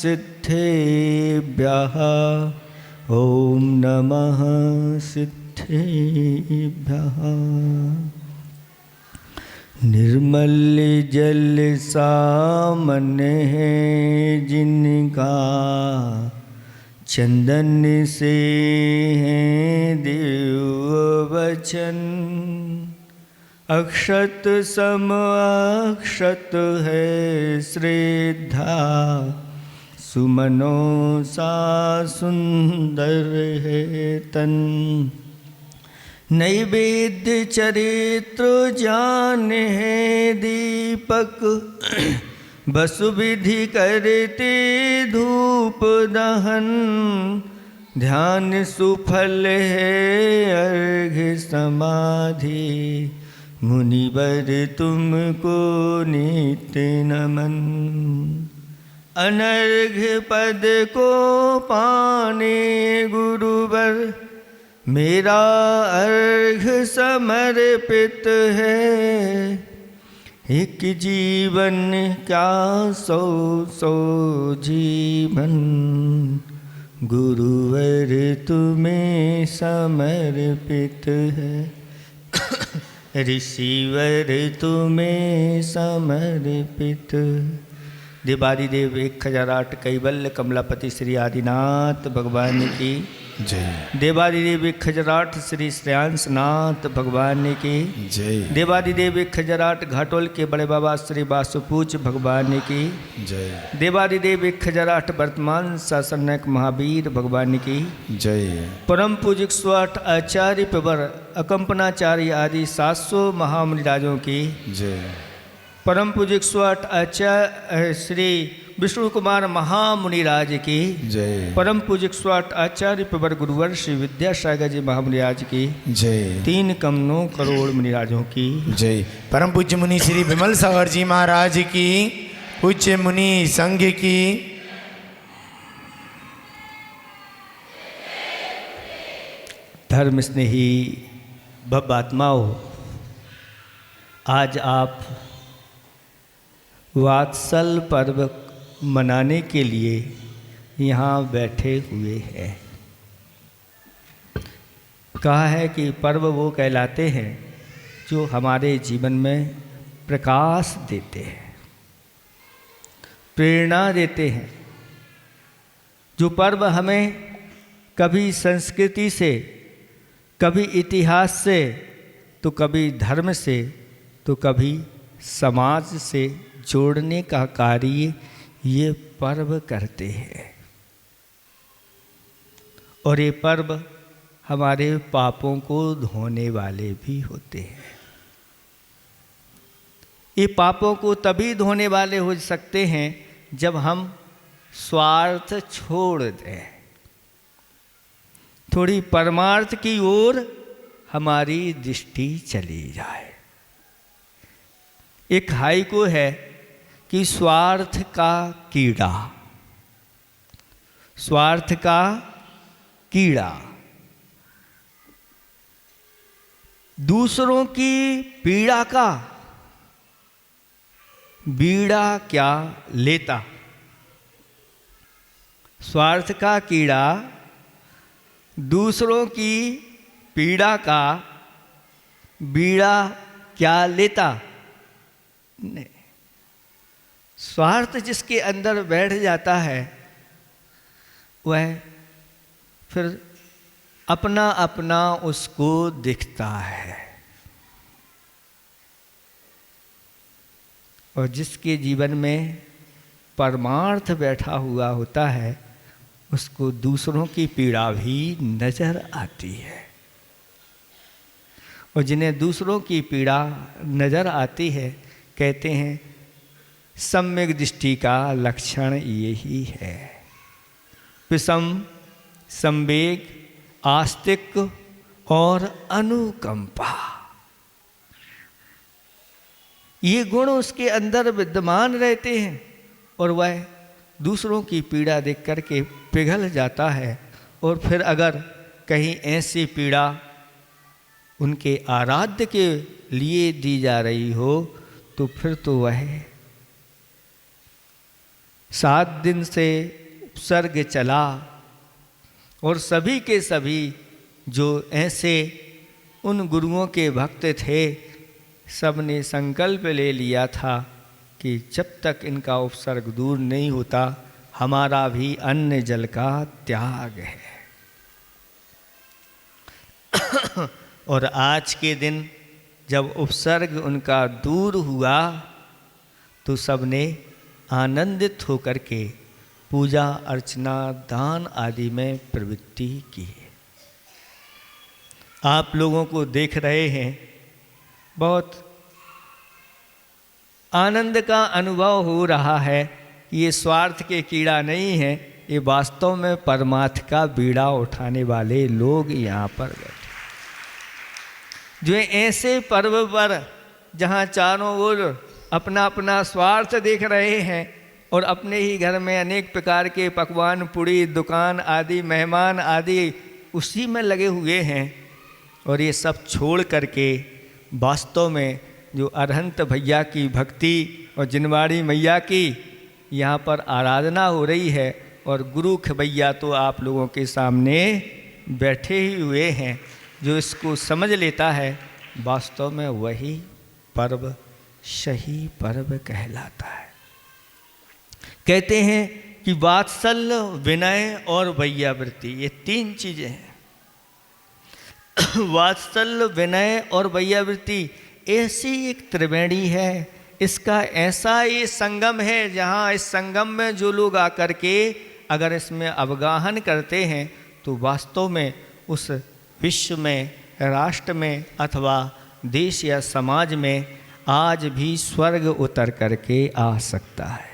सिद्धेभ्यः ॐ नमः सिद्धेभ्यः। निर्मल जल सामने जिनका चंदन से है दिव्य वचन, अक्षत सम अक्षत है श्रद्धा, सुमनों सा सुंदर है तन। नैवेद्य चरित्र जाने है दीपक, वसु विधि करते धूप दहन। ध्यान सुफल है अर्घ्य समाधि, मुनिवर तुमको नित्य नमन। अनर्घ्य पद को पाने गुरुवर, मेरा अर्घ समर्पित है। एक जीवन क्या सौ सौ जीवन, गुरुवर तुम्हें समर्पित है। ऋषिवर तुम्हें समर्पित। देवादिदेव 1008 कैवल्य कमलापति श्री आदिनाथ भगवान की जय। देवादिदेव 1008 श्री श्रेयांसनाथ भगवान की जय। देवादिदेव 1008 घाटोल के बड़े बाबा श्री वासुपूज भगवान की जय। देवादिदेव 1008 वर्तमान शासनक महावीर भगवान की जय। परम पूजिक 108 आचार्य प्रवर अकंपनाचार्य आदि 700 महामुनिराजों की जय। परम पूजिक 108 आचार्य श्री विष्णु कुमार महामुनिराज की जय। परम पूजिक 108 आचार्य प्रवर गुरुवर श्री विद्यासागर जी महामुनिराज की जय। 3 कम 9 करोड़ मुनिराजों की जय। परम पूज्य मुनि श्री विमल सागर जी महाराज की, पूज्य मुनि संघ की। धर्म स्नेही भव आत्माओं, आज आप वात्सल पर्व मनाने के लिए यहाँ बैठे हुए हैं। कहा है कि पर्व वो कहलाते हैं जो हमारे जीवन में प्रकाश देते हैं, प्रेरणा देते हैं। जो पर्व हमें कभी संस्कृति से, कभी इतिहास से, तो कभी धर्म से, तो कभी समाज से जोड़ने का कार्य ये पर्व करते हैं। और ये पर्व हमारे पापों को धोने वाले भी होते हैं। ये पापों को तभी धोने वाले हो सकते हैं जब हम स्वार्थ छोड़ दें, थोड़ी परमार्थ की ओर हमारी दृष्टि चली जाए। एक हाइकू है कि स्वार्थ का कीड़ा, स्वार्थ का कीड़ा दूसरों की पीड़ा का बीड़ा क्या लेता। स्वार्थ का कीड़ा दूसरों की पीड़ा का बीड़ा क्या लेता। नहीं, स्वार्थ जिसके अंदर बैठ जाता है वह फिर अपना अपना उसको दिखता है। और जिसके जीवन में परमार्थ बैठा हुआ होता है उसको दूसरों की पीड़ा भी नजर आती है। और जिन्हें दूसरों की पीड़ा नजर आती है कहते हैं सम्यक दृष्टि का लक्षण यही है। विषम, संवेग, आस्तिक और अनुकंपा, ये गुण उसके अंदर विद्यमान रहते हैं और वह दूसरों की पीड़ा देख करके पिघल जाता है। और फिर अगर कहीं ऐसी पीड़ा उनके आराध्य के लिए दी जा रही हो तो फिर तो वह 7 दिन से उपसर्ग चला और सभी के सभी जो ऐसे उन गुरुओं के भक्त थे, सब ने संकल्प ले लिया था कि जब तक इनका उपसर्ग दूर नहीं होता हमारा भी अन्न जल का त्याग है। और आज के दिन जब उपसर्ग उनका दूर हुआ तो सबने आनंदित होकर के पूजा अर्चना दान आदि में प्रवृत्ति की। आप लोगों को देख रहे हैं, बहुत आनंद का अनुभव हो रहा है। ये स्वार्थ के कीड़ा नहीं है, ये वास्तव में परमार्थ का बीड़ा उठाने वाले लोग यहाँ पर बैठे, जो ऐसे पर्व पर जहाँ चारों ओर अपना अपना स्वार्थ देख रहे हैं और अपने ही घर में अनेक प्रकार के पकवान पूड़ी दुकान आदि मेहमान आदि उसी में लगे हुए हैं, और ये सब छोड़ करके वास्तव में जो अरहंत भैया की भक्ति और जिनवाड़ी मैया की यहाँ पर आराधना हो रही है, और गुरु खबैया तो आप लोगों के सामने बैठे ही हुए हैं। जो इसको समझ लेता है वास्तव में वही पर्व सही पर्व कहलाता है। कहते हैं कि वात्सल्य विनय और वैयावृत्ति, ये 3 चीज़ें हैं। वात्सल्य विनय और वैयावृत्ति ऐसी एक त्रिवेणी है, इसका ऐसा ये संगम है जहाँ इस संगम में जो लोग आकर के अगर इसमें अवगाहन करते हैं तो वास्तव में उस विश्व में राष्ट्र में अथवा देश या समाज में आज भी स्वर्ग उतर करके आ सकता है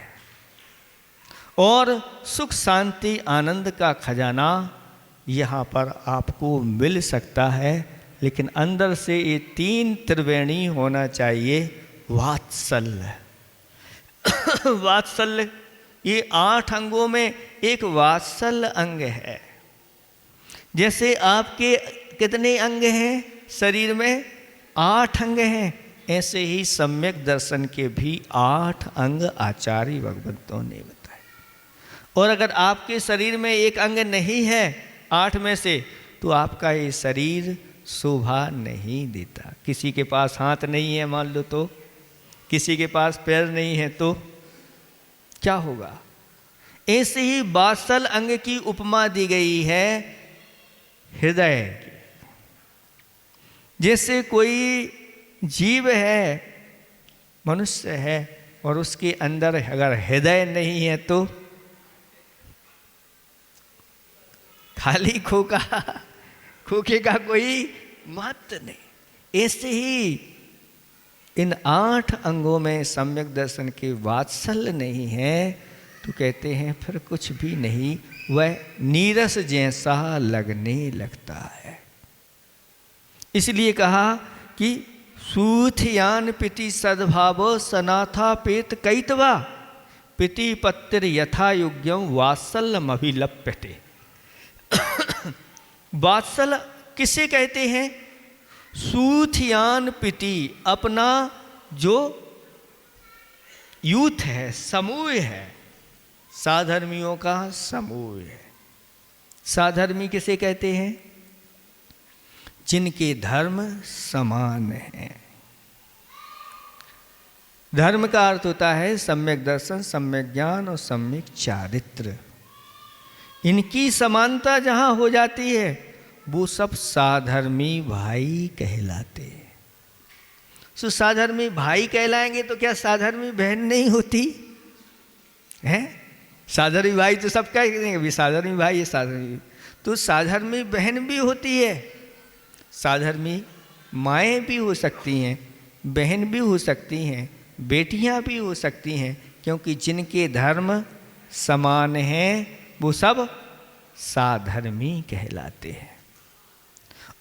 और सुख शांति आनंद का खजाना यहाँ पर आपको मिल सकता है। लेकिन अंदर से ये 3 त्रिवेणी होना चाहिए। वात्सल्य वात्सल्य ये 8 अंगों में एक वात्सल्य अंग है। जैसे आपके कितने अंग हैं शरीर में? 8 अंग हैं। ऐसे ही सम्यक दर्शन के भी 8 अंग आचार्य भगवंतों ने बताए। और अगर आपके शरीर में एक अंग नहीं है 8 में से, तो आपका ये शरीर शोभा नहीं देता। किसी के पास हाथ नहीं है मान लो, तो किसी के पास पैर नहीं है तो क्या होगा? ऐसे ही वात्सल अंग की उपमा दी गई है हृदय की। जैसे कोई जीव है, मनुष्य है, और उसके अंदर अगर हृदय नहीं है तो खाली खोखा, खोखे का कोई महत्व नहीं। ऐसे ही इन 8 अंगों में सम्यक दर्शन के वात्सल्य नहीं है तो कहते हैं फिर कुछ भी नहीं, वह नीरस जैसा लगने लगता है। इसलिए कहा कि सूथयान पिति सद्भाव सनाथा पेत कैतवा पिति पत्तिर यथा योग्यम वात्सल्यम अभिलप्यते। वात्सल्य किसे कहते हैं? सूथयान पिति, अपना जो यूथ है, समूह है, साधर्मियों का समूह है। साधर्मी किसे कहते हैं? जिनके धर्म समान हैं। धर्म का अर्थ होता है सम्यक दर्शन, सम्यक ज्ञान और सम्यक चारित्र। इनकी समानता जहाँ हो जाती है वो सब साधर्मी भाई कहलाते हैं। तो साधर्मी भाई कहलाएंगे तो क्या साधर्मी बहन नहीं होती है? साधर्मी भाई तो सब कह देंगे भी साधर्मी भाई है, साधर्मी, तो साधर्मी बहन भी होती है। साधर्मी माएँ भी हो सकती हैं, बहन भी हो सकती हैं, बेटियां भी हो सकती हैं, क्योंकि जिनके धर्म समान हैं वो सब साधर्मी कहलाते हैं।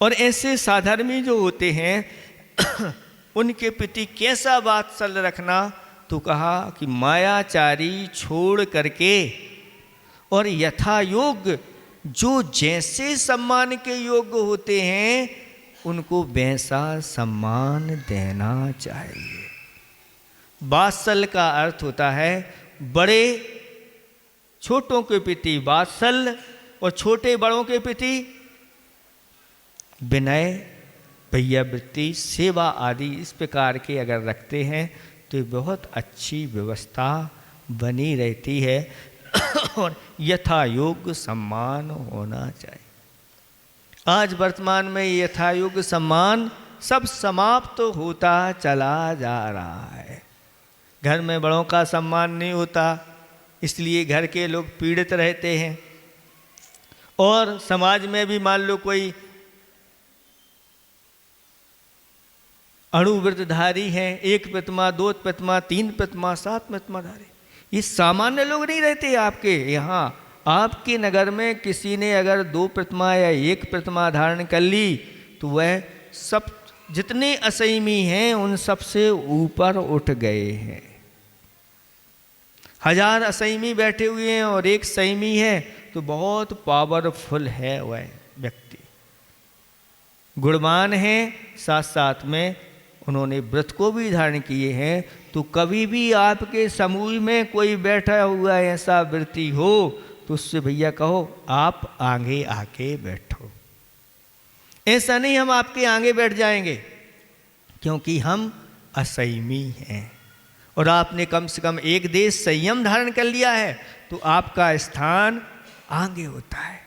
और ऐसे साधर्मी जो होते हैं उनके प्रति कैसा वात्सल्य रखना? तो कहा कि मायाचारी छोड़ करके और यथा योग्य, जो जैसे सम्मान के योग्य होते हैं उनको वैसा सम्मान देना चाहिए। वात्सल्य का अर्थ होता है बड़े छोटों के प्रति वात्सल्य और छोटे बड़ों के प्रति विनय, भैयावृत्ति, सेवा आदि इस प्रकार के अगर रखते हैं तो बहुत अच्छी व्यवस्था बनी रहती है और यथा योग्य सम्मान होना चाहिए। आज वर्तमान में यथा योग्य सम्मान सब समाप्त होता चला जा रहा है। घर में बड़ों का सम्मान नहीं होता, इसलिए घर के लोग पीड़ित रहते हैं। और समाज में भी मान लो कोई अणुवृत्तधारी हैं, 1 प्रतिमा, 2 प्रतिमा, 3 प्रतिमा, 7 प्रतिमाधारी, ये सामान्य लोग नहीं रहते आपके यहाँ। आपके नगर में किसी ने अगर 2 प्रतिमा या 1 प्रतिमा धारण कर ली तो वह सब जितने असंयमी हैं उन सब से ऊपर उठ गए हैं। 1000 असंयमी बैठे हुए हैं और 1 संयमी है तो बहुत पावरफुल है वह व्यक्ति, गुणवान है, साथ साथ में उन्होंने व्रत को भी धारण किए हैं। तो कभी भी आपके समूह में कोई बैठा हुआ ऐसा व्यक्ति हो तो उससे भैया कहो आप आगे आके बैठो। ऐसा नहीं हम आपके आगे बैठ जाएंगे, क्योंकि हम असंयमी हैं और आपने कम से कम 1 देश संयम धारण कर लिया है तो आपका स्थान आगे होता है।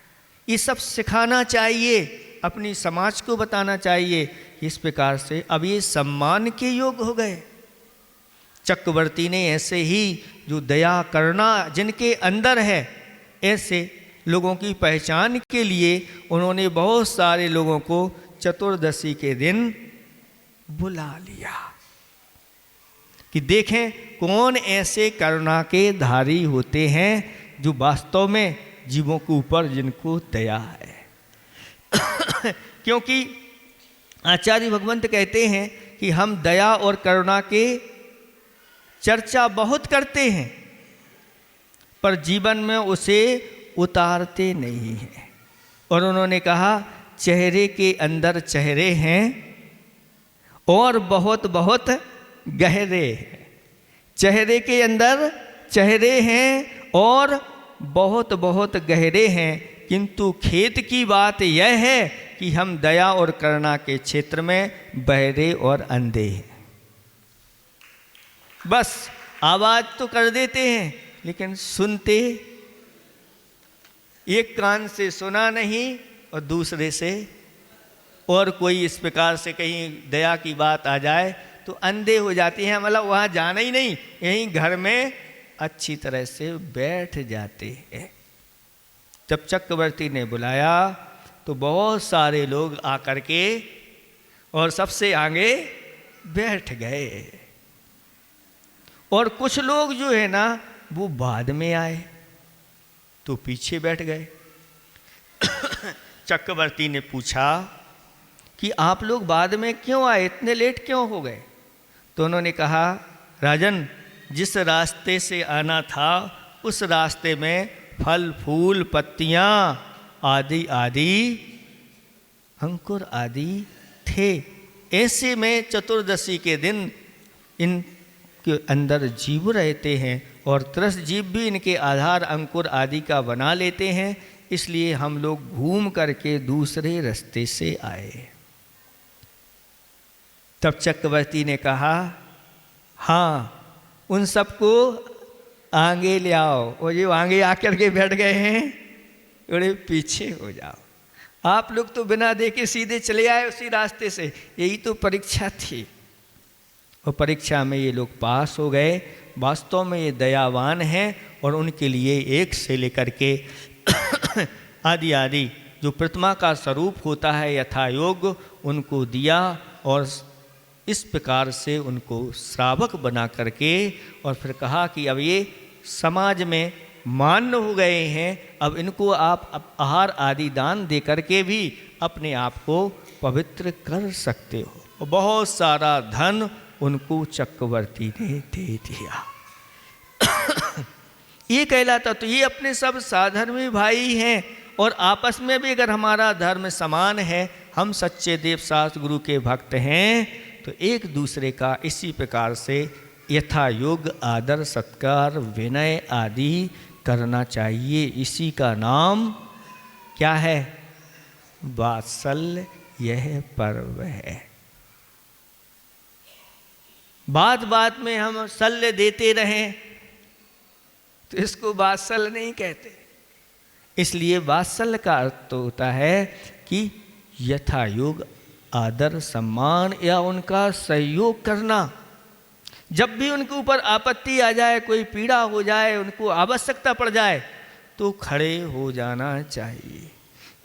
ये सब सिखाना चाहिए, अपनी समाज को बताना चाहिए। इस प्रकार से अब ये सम्मान के योग हो गए। चक्रवर्ती ने ऐसे ही जो दया करना जिनके अंदर है, ऐसे लोगों की पहचान के लिए उन्होंने बहुत सारे लोगों को चतुर्दशी के दिन बुला लिया कि देखें कौन ऐसे करुणा के धारी होते हैं जो वास्तव में जीवों के ऊपर जिनको दया है। क्योंकि आचार्य भगवंत कहते हैं कि हम दया और करुणा के चर्चा बहुत करते हैं पर जीवन में उसे उतारते नहीं हैं। और उन्होंने कहा चेहरे के अंदर चेहरे हैं और बहुत बहुत गहरे हैं। चेहरे के अंदर चेहरे हैं और बहुत बहुत गहरे हैं, किंतु खेत की बात यह है कि हम दया और करुणा के क्षेत्र में बहरे और अंधे हैं। बस आवाज़ तो कर देते हैं लेकिन सुनते, एक कान से सुना नहीं और दूसरे से, और कोई इस प्रकार से कहीं दया की बात आ जाए तो अंधे हो जाते हैं, मतलब वहाँ जाना ही नहीं, यहीं घर में अच्छी तरह से बैठ जाते हैं। जब चक्रवर्ती ने बुलाया तो बहुत सारे लोग आकर के और सबसे आगे बैठ गए और कुछ लोग जो है ना वो बाद में आए तो पीछे बैठ गए। चक्रवर्ती ने पूछा कि आप लोग बाद में क्यों आए, इतने लेट क्यों हो गए? तो उन्होंने कहा राजन, जिस रास्ते से आना था उस रास्ते में फल फूल पत्तियां आदि आदि अंकुर आदि थे। ऐसे में चतुर्दशी के दिन इनके अंदर जीव रहते हैं और त्रस जीव भी इनके आधार अंकुर आदि का बना लेते हैं, इसलिए हम लोग घूम करके दूसरे रास्ते से आए। तब चक्रवर्ती ने कहा हाँ, उन सबको आगे ले आओ, और जो आगे आकर के बैठ गए हैं थोड़े पीछे हो जाओ। आप लोग तो बिना देखे सीधे चले आए उसी रास्ते से, यही तो परीक्षा थी और परीक्षा में ये लोग पास हो गए। वास्तव में ये दयावान हैं और उनके लिए 1 से लेकर के आदि आदि जो प्रतिमा का स्वरूप होता है यथा योग उनको दिया और इस प्रकार से उनको श्रावक बना करके और फिर कहा कि अब ये समाज में मान्य हो गए हैं, अब इनको आप आहार आदि दान दे करके भी अपने आप को पवित्र कर सकते हो। और बहुत सारा धन उनको चक्रवर्ती ने दे दिया। ये कहलाता तो ये अपने सब साधर्मी भाई हैं और आपस में भी अगर हमारा धर्म समान है, हम सच्चे देव शास्त्र गुरु के भक्त हैं, तो एक दूसरे का इसी प्रकार से यथा योग आदर सत्कार विनय आदि करना चाहिए। इसी का नाम क्या है? वात्सल्य। यह पर्व है। बात बात में हम शल्य देते रहें तो इसको वात्सल्य नहीं कहते। इसलिए वात्सल्य का अर्थ तो होता है कि यथा योग आदर सम्मान या उनका सहयोग करना। जब भी उनके ऊपर आपत्ति आ जाए, कोई पीड़ा हो जाए, उनको आवश्यकता पड़ जाए तो खड़े हो जाना चाहिए।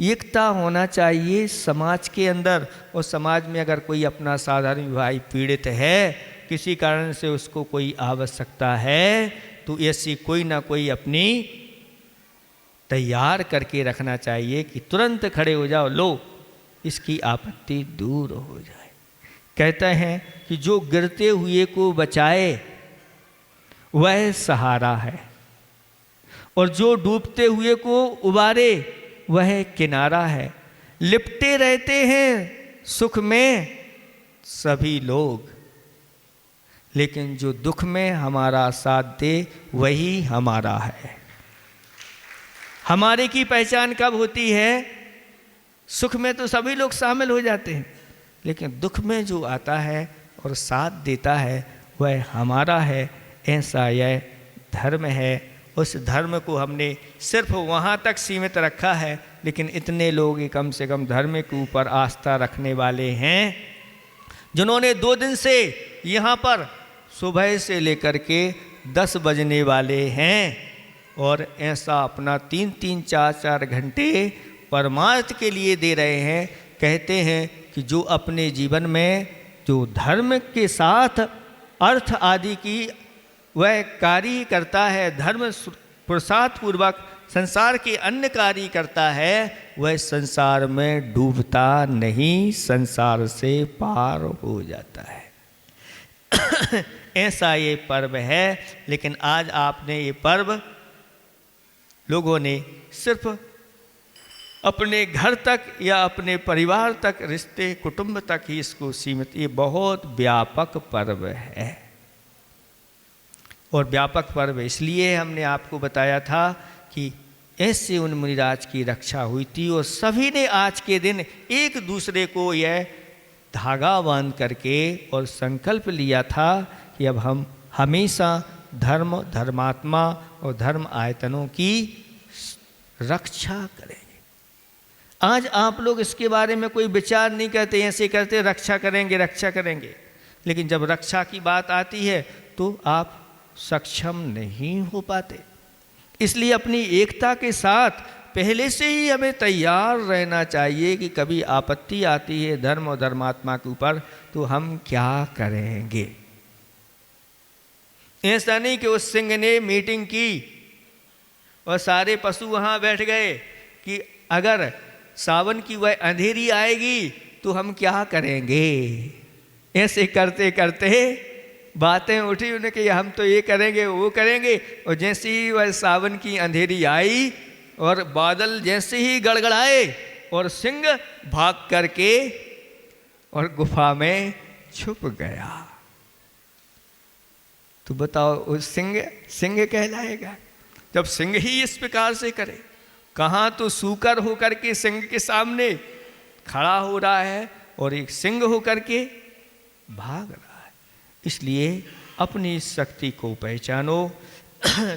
एकता होना चाहिए समाज के अंदर। और समाज में अगर कोई अपना साधारण भाई पीड़ित है, किसी कारण से उसको कोई आवश्यकता है, तो ऐसी कोई ना कोई अपनी तैयार करके रखना चाहिए कि तुरंत खड़े हो जाओ, लो इसकी आपत्ति दूर हो जाए। कहते हैं कि जो गिरते हुए को बचाए वह सहारा है, और जो डूबते हुए को उबारे वह किनारा है। लिपटे रहते हैं सुख में सभी लोग, लेकिन जो दुख में हमारा साथ दे वही हमारा है। हमारे की पहचान कब होती है? सुख में तो सभी लोग शामिल हो जाते हैं, लेकिन दुख में जो आता है और साथ देता है वह हमारा है। ऐसा यह धर्म है। उस धर्म को हमने सिर्फ वहाँ तक सीमित रखा है, लेकिन इतने लोग कम से कम धर्म के ऊपर आस्था रखने वाले हैं जिन्होंने 2 दिन से यहाँ पर सुबह से लेकर के 10 बजने वाले हैं, और ऐसा अपना 3-3, 4-4 घंटे परमार्थ के लिए दे रहे हैं। कहते हैं कि जो अपने जीवन में जो धर्म के साथ अर्थ आदि की वह कार्य करता है, धर्म पुरुषार्थ पूर्वक संसार के अन्य कार्य करता है, वह संसार में डूबता नहीं, संसार से पार हो जाता है। ऐसा ये पर्व है। लेकिन आज आपने ये पर्व लोगों ने सिर्फ अपने घर तक या अपने परिवार तक, रिश्ते कुटुंब तक ही इसको सीमित। ये बहुत व्यापक पर्व है, और व्यापक पर्व इसलिए हमने आपको बताया था कि ऐसे उन मुनिराज की रक्षा हुई थी, और सभी ने आज के दिन एक दूसरे को यह धागा बांध करके और संकल्प लिया था कि अब हम हमेशा धर्म, धर्मात्मा और धर्म आयतनों की रक्षा करेंगे। आज आप लोग इसके बारे में कोई विचार नहीं करते, ऐसे करते रक्षा करेंगे रक्षा करेंगे, लेकिन जब रक्षा की बात आती है तो आप सक्षम नहीं हो पाते। इसलिए अपनी एकता के साथ पहले से ही हमें तैयार रहना चाहिए कि कभी आपत्ति आती है धर्म और धर्मात्मा के ऊपर तो हम क्या करेंगे। ऐसा नहीं कि उस सिंह ने मीटिंग की और सारे पशु वहाँ बैठ गए कि अगर सावन की वह अंधेरी आएगी तो हम क्या करेंगे। ऐसे करते करते बातें उठी उनके, हम तो ये करेंगे वो करेंगे, और जैसे ही वह सावन की अंधेरी आई और बादल जैसे ही गड़गड़ाए और सिंह भाग करके और गुफा में छुप गया, तो बताओ उस सिंह कहलाएगा? जब सिंह ही इस प्रकार से करे, कहाँ तो सूकर होकर के सिंह के सामने खड़ा हो रहा है और एक सिंह होकर के भाग रहा है। इसलिए अपनी शक्ति को पहचानो।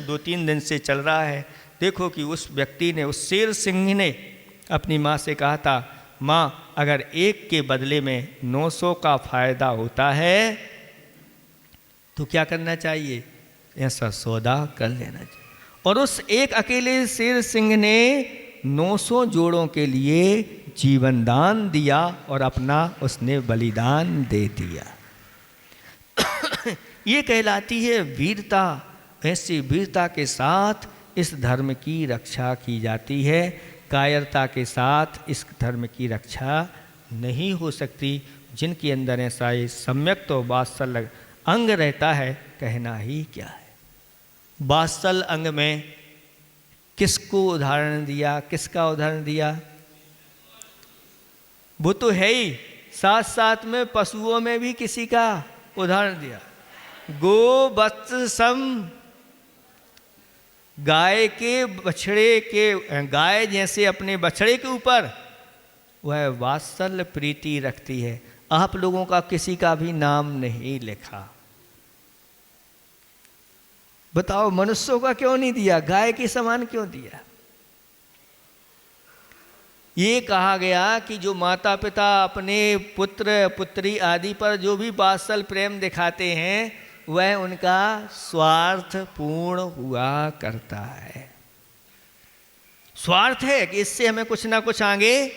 2-3 दिन से चल रहा है। देखो कि उस व्यक्ति ने, उस शेर सिंह ने अपनी माँ से कहा था, माँ अगर एक के बदले में 900 का फायदा होता है तो क्या करना चाहिए? ऐसा सौदा कर लेना चाहिए। और उस एक अकेले शेर सिंह ने 900 जोड़ों के लिए जीवन दान दिया और अपना उसने बलिदान दे दिया। ये कहलाती है वीरता। ऐसी वीरता के साथ इस धर्म की रक्षा की जाती है। कायरता के साथ इस धर्म की रक्षा नहीं हो सकती। जिनके अंदर ऐसा ये सम्यक तो वात्सल्य अंग रहता है, कहना ही क्या है। वात्सल्य अंग में किसको उदाहरण दिया, किसका उदाहरण दिया? वो तो है ही, साथ साथ में पशुओं में भी किसी का उदाहरण दिया। गो वत्स सम गाय के बछड़े के, गाय जैसे अपने बछड़े के ऊपर वह वात्सल्य प्रीति रखती है। आप लोगों का किसी का भी नाम नहीं लिखा, बताओ मनुष्यों का क्यों नहीं दिया, गाय के समान क्यों दिया? ये कहा गया कि जो माता पिता अपने पुत्र पुत्री आदि पर जो भी वात्सल्य प्रेम दिखाते हैं वह उनका स्वार्थ पूर्ण हुआ करता है। स्वार्थ है कि इससे हमें कुछ ना कुछ आगे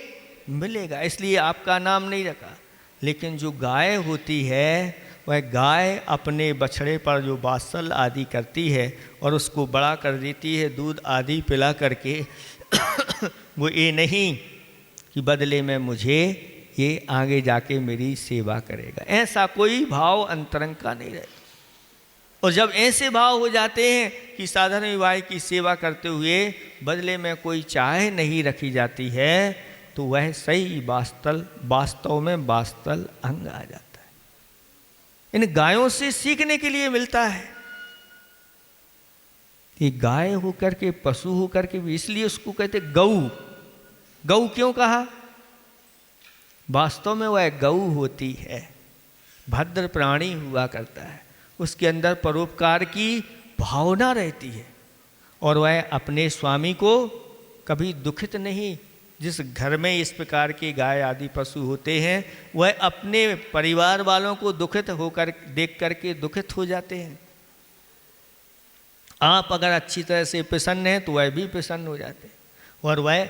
मिलेगा, इसलिए आपका नाम नहीं रखा। लेकिन जो गाय होती है वह गाय अपने बछड़े पर जो वात्सल्य आदि करती है और उसको बड़ा कर देती है दूध आदि पिला करके वो ये नहीं कि बदले में मुझे ये आगे जाके मेरी सेवा करेगा, ऐसा कोई भाव अंतरंग का नहीं रहता। और जब ऐसे भाव हो जाते हैं कि साधारण विवाह की सेवा करते हुए बदले में कोई चाह नहीं रखी जाती है तो वह सही वास्तव में वात्सल्य अंग आ जाता है। इन गायों से सीखने के लिए मिलता है कि गाय होकर के पशु होकर के भी, इसलिए उसको कहते गऊ। गऊ क्यों कहा? वास्तव में वह गऊ होती है, भद्र प्राणी हुआ करता है, उसके अंदर परोपकार की भावना रहती है और वह अपने स्वामी को कभी दुखित नहीं। जिस घर में इस प्रकार के गाय आदि पशु होते हैं वह अपने परिवार वालों को दुखित होकर देख करके दुखित हो जाते हैं। आप अगर अच्छी तरह से प्रसन्न हैं तो वह भी प्रसन्न हो जाते हैं। और वह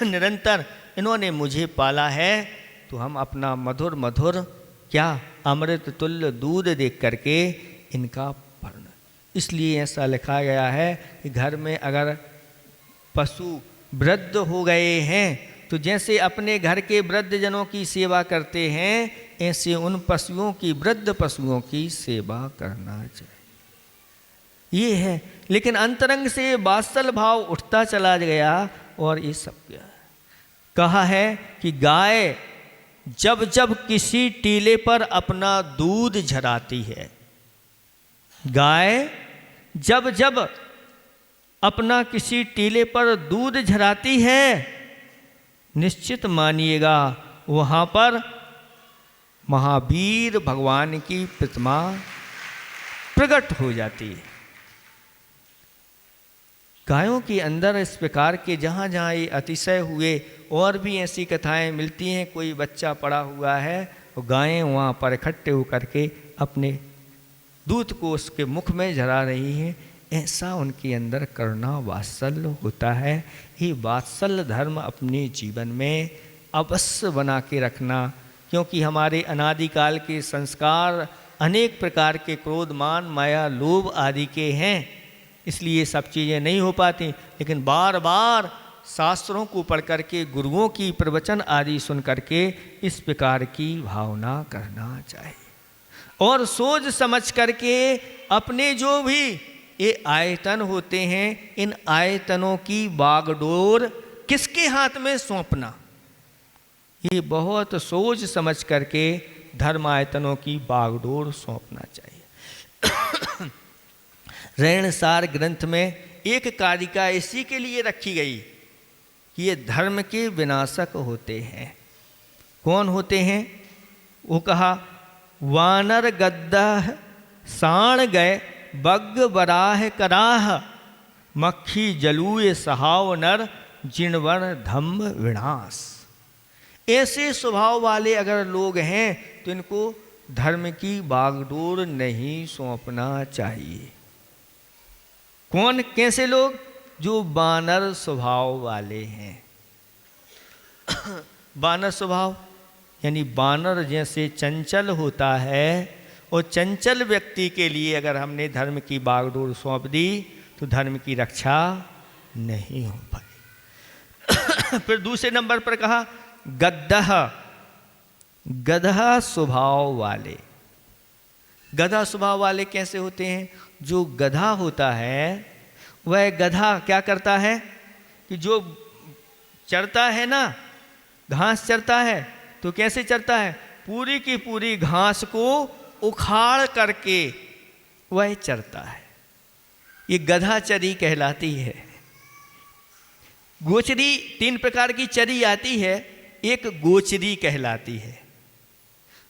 निरंतर इन्होंने मुझे पाला है तो हम अपना मधुर मधुर क्या अमृत तुल्य दूध देख करके इनका भरण। इसलिए ऐसा लिखा गया है कि घर में अगर पशु वृद्ध हो गए हैं तो जैसे अपने घर के वृद्ध जनों की सेवा करते हैं ऐसे उन पशुओं की, वृद्ध पशुओं की सेवा करना चाहिए। ये है, लेकिन अंतरंग से वात्सल्य भाव उठता चला गया और ये सब क्या कहा है कि गाय जब जब किसी टीले पर अपना दूध झराती है, गाय जब जब अपना किसी टीले पर दूध झराती है, निश्चित मानिएगा वहाँ पर महावीर भगवान की प्रतिमा प्रकट हो जाती है। गायों के अंदर इस प्रकार के जहाँ जहाँ ये अतिशय हुए और भी ऐसी कथाएं मिलती हैं। कोई बच्चा पड़ा हुआ है और गायें वहाँ पर इकट्ठे होकर के अपने दूध को उसके मुख में झरा रही हैं। ऐसा उनके अंदर करुणा वात्सल्य होता है। ये वात्सल्य धर्म अपने जीवन में अवश्य बना के रखना, क्योंकि हमारे अनादिकाल के संस्कार अनेक प्रकार के क्रोध मान माया लोभ आदि के हैं, इसलिए सब चीज़ें नहीं हो पाती। लेकिन बार बार शास्त्रों को पढ़ करके गुरुओं की प्रवचन आदि सुन करके इस प्रकार की भावना करना चाहिए और सोच समझ करके अपने जो भी ये आयतन होते हैं इन आयतनों की बागडोर किसके हाथ में सौंपना, ये बहुत सोच समझ करके धर्म आयतनों की बागडोर सौंपना चाहिए। रैणसार ग्रंथ में एक कारिका इसी के लिए रखी गई कि ये धर्म के विनाशक होते हैं। कौन होते हैं? वो कहा वानर गद्दा साण गए बग बराह कराह मक्खी जलूए सहाव नर जिणवर धम्म विनाश। ऐसे स्वभाव वाले अगर लोग हैं तो इनको धर्म की बागडोर नहीं सौंपना चाहिए। कौन कैसे लोग? जो बानर स्वभाव वाले हैं। बानर स्वभाव यानी बानर जैसे चंचल होता है और चंचल व्यक्ति के लिए अगर हमने धर्म की बागडोर सौंप दी तो धर्म की रक्षा नहीं हो पाई। फिर दूसरे नंबर पर कहा गद्दा, गधा स्वभाव वाले। गधा स्वभाव वाले कैसे होते हैं? जो गधा होता है वह गधा क्या करता है कि जो चरता है ना, घास चरता है तो कैसे चरता है? पूरी की पूरी घास को उखाड़ करके वह चरता है। ये गधाचरी कहलाती है। गोचरी 3 प्रकार की चरी आती है, एक गोचरी कहलाती है,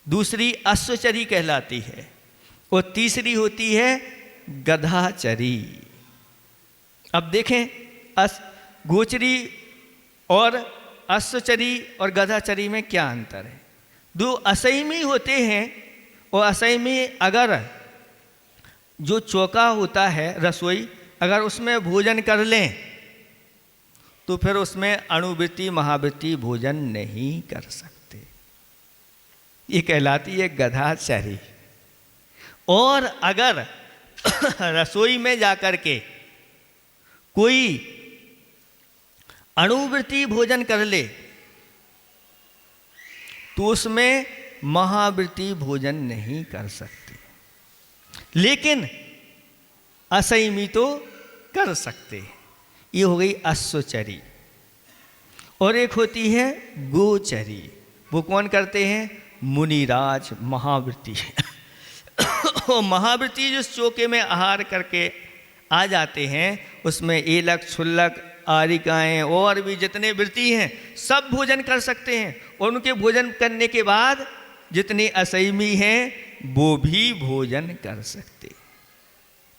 दूसरी अश्वचरी कहलाती है और तीसरी होती है गधाचरी। अब देखें गोचरी और अश्वचरी और गधाचरी में क्या अंतर है। 2 असंयमी होते हैं और असंयमी अगर जो चौका होता है रसोई, अगर उसमें भोजन कर लें तो फिर उसमें अणुवृत्ति महावृत्ति भोजन नहीं कर सकते। ये कहलाती है गधाचरी। और अगर रसोई में जाकर के कोई अणुवृत्ति भोजन कर ले तो उसमें महावृत्ति भोजन नहीं कर सकते, लेकिन असंयमी तो कर सकते। ये हो गई अश्वचरी। और एक होती है गोचरी, वो कौन करते हैं? मुनिराज महावृत्ति। और महावृत्ति जिस चौके में आहार करके आ जाते हैं उसमें एलक छुल्लक आरिकाएँ और भी जितने वृत्ति हैं सब भोजन कर सकते हैं। और उनके भोजन करने के बाद जितने असंयमी हैं वो भी भोजन कर सकते।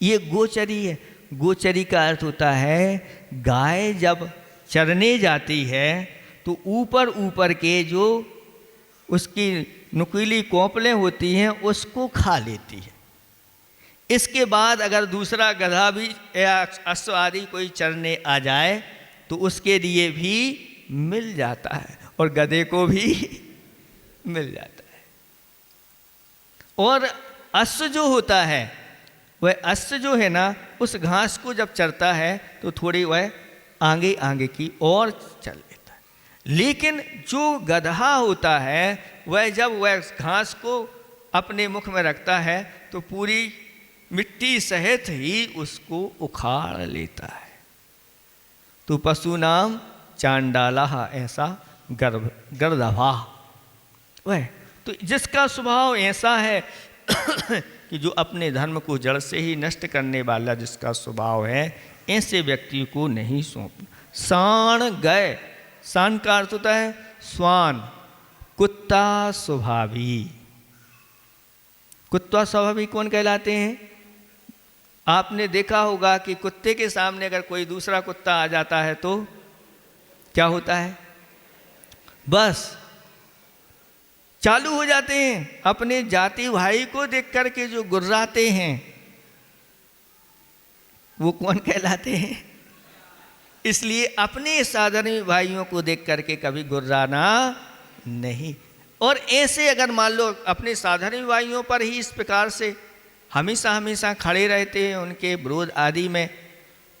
ये गोचरी है। गोचरी का अर्थ होता है गाय जब चरने जाती है तो ऊपर ऊपर के जो उसकी नुकीली कोंपलें होती हैं उसको खा लेती है। इसके बाद अगर दूसरा गधा भी या अश्व आदि कोई चरने आ जाए तो उसके लिए भी मिल जाता है और गधे को भी मिल जाता है। और अश्व जो होता है वह अश्व जो है ना उस घास को जब चरता है तो थोड़ी वह आगे आगे की ओर चल लेता है। लेकिन जो गधा होता है वह जब वह घास को अपने मुख में रखता है तो पूरी मिट्टी सहित ही उसको उखाड़ लेता है। तो पशु नाम चांडाला, ऐसा गर्दभा वह। तो जिसका स्वभाव ऐसा है कि जो अपने धर्म को जड़ से ही नष्ट करने वाला जिसका स्वभाव है, ऐसे व्यक्ति को नहीं सौंपना। साण गए, साण का अर्थ होता है स्वान, कुत्ता स्वभावी। कुत्ता स्वभावी कौन कहलाते हैं? आपने देखा होगा कि कुत्ते के सामने अगर कोई दूसरा कुत्ता आ जाता है तो क्या होता है? बस चालू हो जाते हैं। अपने जाति भाई को देख कर के जो गुर्राते हैं वो कौन कहलाते हैं? इसलिए अपने साधारण भाइयों को देख करके कभी गुर्राना नहीं। और ऐसे अगर मान लो अपने साधारण भाइयों पर ही इस प्रकार से हमेशा हमेशा खड़े रहते हैं उनके विरोध आदि में,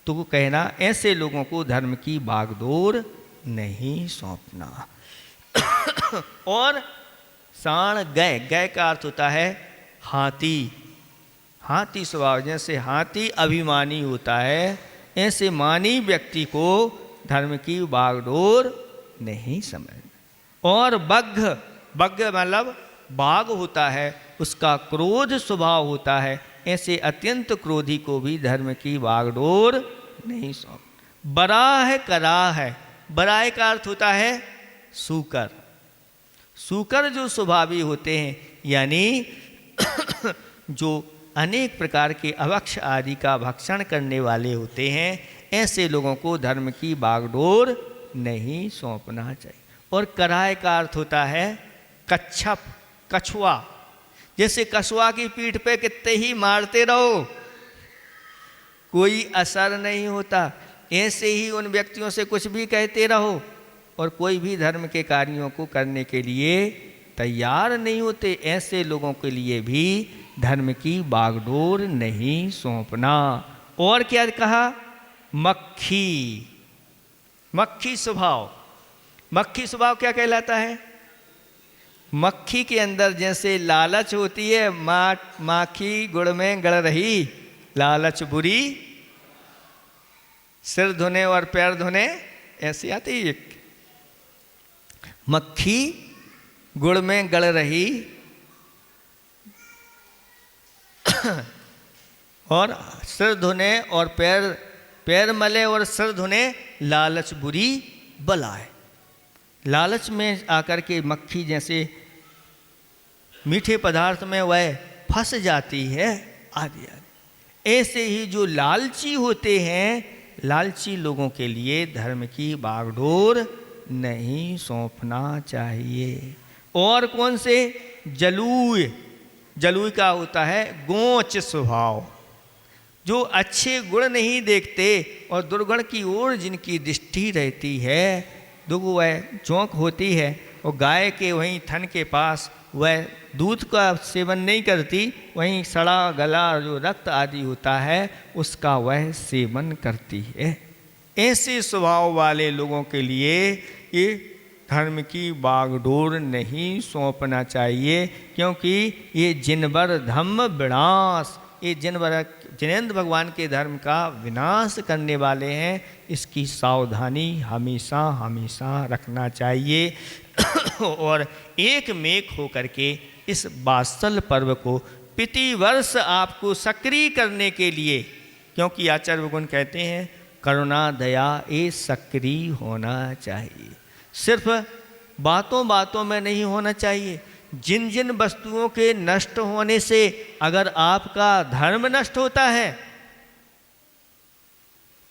तो कहना ऐसे लोगों को धर्म की बागडोर नहीं सौंपना। और साण गय, गय का अर्थ होता है हाथी। हाथी स्वभाव, जैसे हाथी अभिमानी होता है ऐसे मानी व्यक्ति को धर्म की बागडोर नहीं समझना। और बग्घ, बग्घ मतलब बाघ होता है, उसका क्रोध स्वभाव होता है, ऐसे अत्यंत क्रोधी को भी धर्म की बागडोर नहीं सौंप। बराह कराह है, बराह का अर्थ होता है सूकर। सूकर जो स्वभावी होते हैं यानी जो अनेक प्रकार के अभक्ष आदि का भक्षण करने वाले होते हैं, ऐसे लोगों को धर्म की बागडोर नहीं सौंपना चाहिए। और कराह का अर्थ होता है कच्छप, कछुआ। जैसे कछुआ की पीठ पे कितने ही मारते रहो कोई असर नहीं होता, ऐसे ही उन व्यक्तियों से कुछ भी कहते रहो और कोई भी धर्म के कार्यों को करने के लिए तैयार नहीं होते। ऐसे लोगों के लिए भी धर्म की बागडोर नहीं सौंपना। और क्या कहा? मक्खी, मक्खी स्वभाव। मक्खी स्वभाव क्या कहलाता है? मक्खी के अंदर जैसे लालच होती है, माखी गुड़ में गड़ रही, लालच बुरी सिर धोने और पैर धोने, ऐसी आती है। मक्खी गुड़ में गड़ रही और सिर धुने और पैर मले और सिर धुने, लालच बुरी बला है। लालच में आकर के मक्खी जैसे मीठे पदार्थ में वह फंस जाती है, आदि आदि। ऐसे ही जो लालची होते हैं, लालची लोगों के लिए धर्म की बागडोर नहीं सौंपना चाहिए। और कौन से? जलूय। जलूय का होता है गोंच स्वभाव, जो अच्छे गुण नहीं देखते और दुर्गुण की ओर जिनकी दृष्टि रहती है, दुगो वह चौंक होती है और गाय के वहीं थन के पास वह दूध का सेवन नहीं करती, वहीं सड़ा गला जो रक्त आदि होता है उसका वह सेवन करती है। ऐसे स्वभाव वाले लोगों के लिए ये धर्म की बागडोर नहीं सौंपना चाहिए, क्योंकि ये जिनवर धम्म विनाश, ये जिनेंद्र भगवान के धर्म का विनाश करने वाले हैं। इसकी सावधानी हमेशा हमेशा रखना चाहिए। और एक मेक होकर के इस वात्सल पर्व को प्रतिवर्ष आपको सक्रिय करने के लिए, क्योंकि आचार्य भगवान कहते हैं करुणा दया ये सक्रिय होना चाहिए। सिर्फ बातों बातों में नहीं होना चाहिए। जिन जिन वस्तुओं के नष्ट होने से अगर आपका धर्म नष्ट होता है,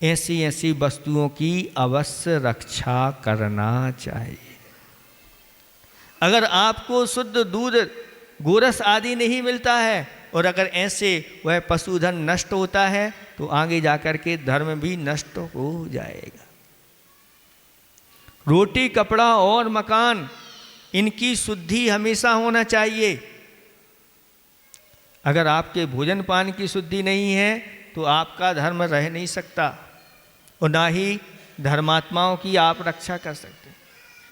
ऐसी ऐसी वस्तुओं की अवश्य रक्षा करना चाहिए। अगर आपको शुद्ध दूध गोरस आदि नहीं मिलता है और अगर ऐसे वह पशुधन नष्ट होता है, तो आगे जाकर के धर्म भी नष्ट हो जाएगा। रोटी कपड़ा और मकान, इनकी शुद्धि हमेशा होना चाहिए। अगर आपके भोजन पान की शुद्धि नहीं है तो आपका धर्म रह नहीं सकता और ना ही धर्मात्माओं की आप रक्षा कर सकते।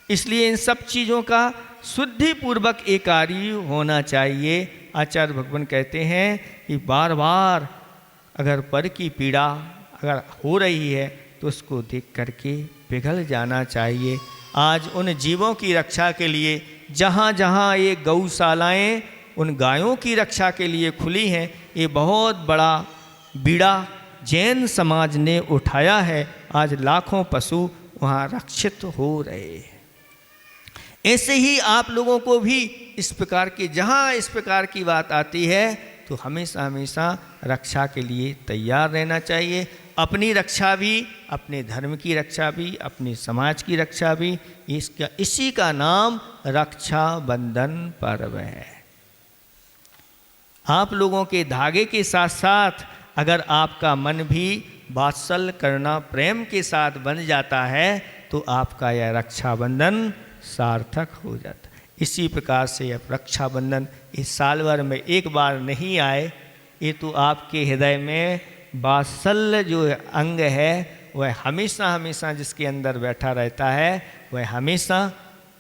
इसलिए इन सब चीज़ों का शुद्धि पूर्वक एक कार्य होना चाहिए। आचार्य भगवान कहते हैं कि बार बार अगर पर की पीड़ा अगर हो रही है तो उसको देख करके पिघल जाना चाहिए। आज उन जीवों की रक्षा के लिए जहाँ जहाँ ये गौशालाएँ उन गायों की रक्षा के लिए खुली हैं, ये बहुत बड़ा बीड़ा जैन समाज ने उठाया है। आज लाखों पशु वहाँ रक्षित हो रहे हैं। ऐसे ही आप लोगों को भी इस प्रकार की, जहाँ इस प्रकार की बात आती है तो हमेशा हमेशा रक्षा के लिए तैयार रहना चाहिए। अपनी रक्षा भी, अपने धर्म की रक्षा भी, अपने समाज की रक्षा भी। इसी का नाम रक्षा बंधन पर्व है। आप लोगों के धागे के साथ साथ अगर आपका मन भी वात्सल करना प्रेम के साथ बन जाता है तो आपका यह रक्षाबंधन सार्थक हो जाता है। इसी प्रकार से अब रक्षाबंधन इस साल भर में एक बार नहीं आए, ये तो आपके हृदय में वात्सल्य जो अंग है वह हमेशा हमेशा जिसके अंदर बैठा रहता है, वह हमेशा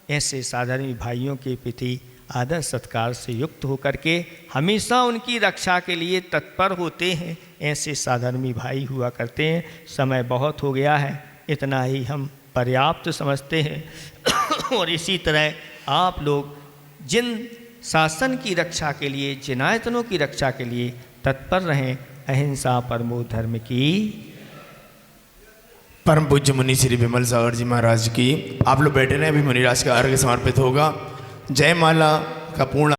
ऐसे साधारण भाइयों के प्रति आदर सत्कार से युक्त होकर के हमेशा उनकी रक्षा के लिए तत्पर होते हैं। ऐसे साधर्मी भाई हुआ करते हैं। समय बहुत हो गया है, इतना ही हम पर्याप्त समझते हैं। और इसी तरह आप लोग जिन शासन की रक्षा के लिए, जिन आयतनों की रक्षा के लिए तत्पर रहें। अहिंसा परमो धर्म की। परम पूज्य मुनि श्री विमल सागर जी महाराज की। आप लोग बैठे रहें, अभी मुनिराज का अर्घ्य समर्पित होगा। जयमाला का पूर्ण